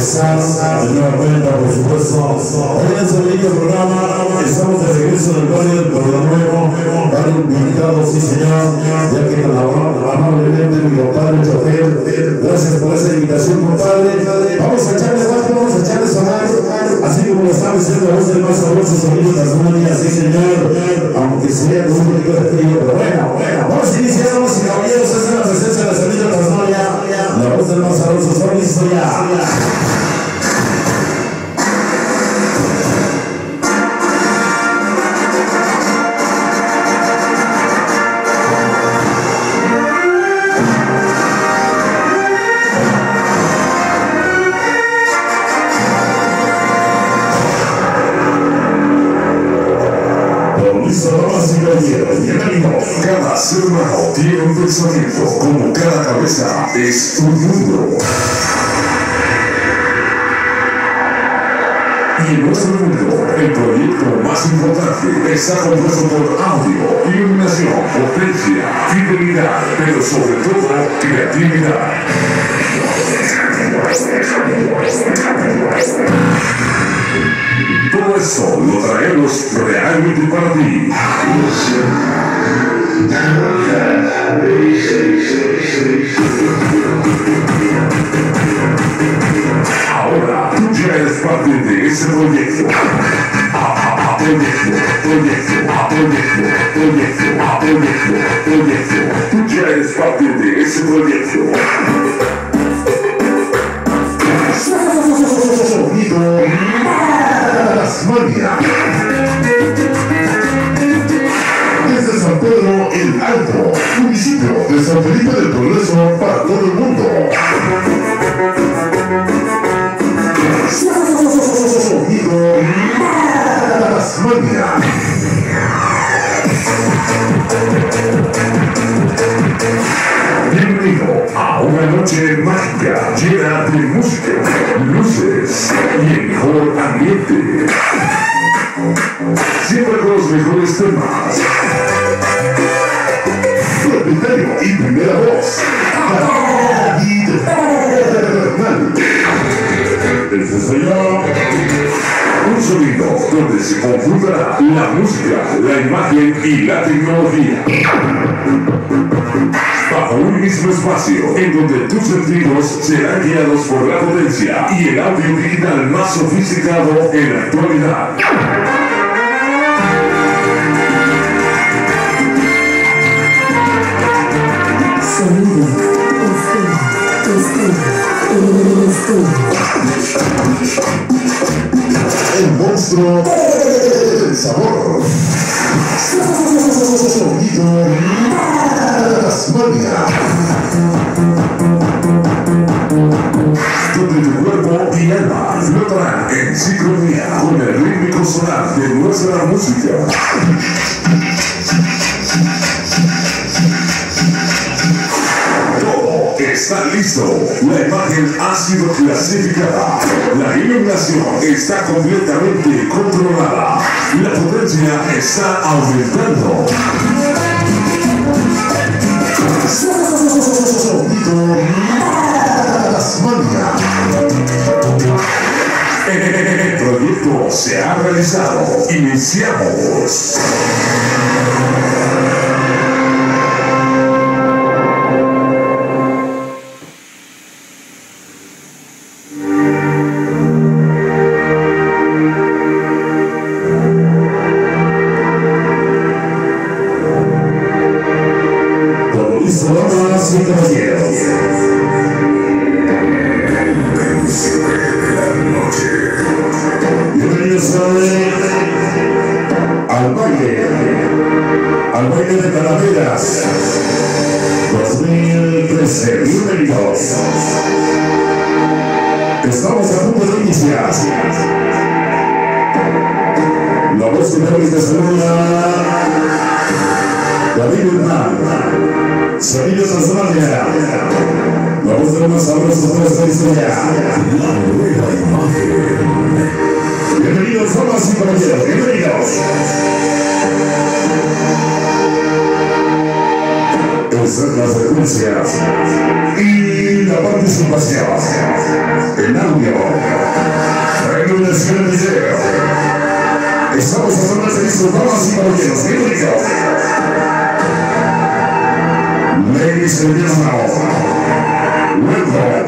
Estar de nueva cuenta, por supuesto. Hoy en este bonito programa estamos de regreso del barrio del Pueblo Nuevo. Barrio invitado, sí señor, ya que amablemente mi compadre chofer, gracias por esa invitación, compadre. Vamos a echarle bajo, vamos a echarle sonar, así como lo estaba diciendo la voz del más sabroso sonido de las manías, sí señor, aunque sea con un poquito de frío, pero bueno, vamos a iniciar, damas y caballeros, esta es la presencia de la sonido de las manías, la voz del más sabroso sonido ya. Bienvenidos. Cada ser humano tiene un pensamiento, como cada cabeza es un mundo. Y en nuestro mundo, el proyecto más importante está compuesto por audio, iluminación, potencia, fidelidad, pero sobre todo, creatividad. Todo esto lo traemos realmente para ti. Ahora tú ya eres parte de ese proyecto. Tú ya eres parte de ese proyecto. Sonido Las Manías. Desde San Pedro el Alto, municipio de San Felipe del Progreso, para todo el mundo. Sonido Las Manías. Bienvenido a una noche mágica llena de música, luces y el mejor ambiente. Siempre con los mejores temas. Propietario y primera voz. Este señor. Un sonido donde se conjuntará la música, la imagen y la tecnología. Bajo un mismo espacio, en donde tus sentidos serán guiados por la potencia y el audio digital más sofisticado en la actualidad. Sonido, El monstruo del sabor. Sonido Las Manías. Donde tu cuerpo y alma flotarán en sincronía con el rítmico sonar de nuestra música. Todo está listo. La imagen ha sido clasificada. La iluminación está completamente controlada. La potencia está aumentando. Sonido Las Manías. El proyecto se ha realizado. Iniciamos. Damas y caballeros, bienvenidos al baile de Calaveras 2013. Bienvenidos. Estamos a punto de iniciar. La voz que te saluda, David Hernán. Sonido Tasmania, la voz de los más sabrosos de esta historia. La nueva imagen. Bienvenidos, damas y caballeros, bienvenidos. frecuencia y la participación en audio, iluminación en video. Estamos a zonas de listos, damas y caballeros, bienvenidos. Ladies and gentlemen, welcome.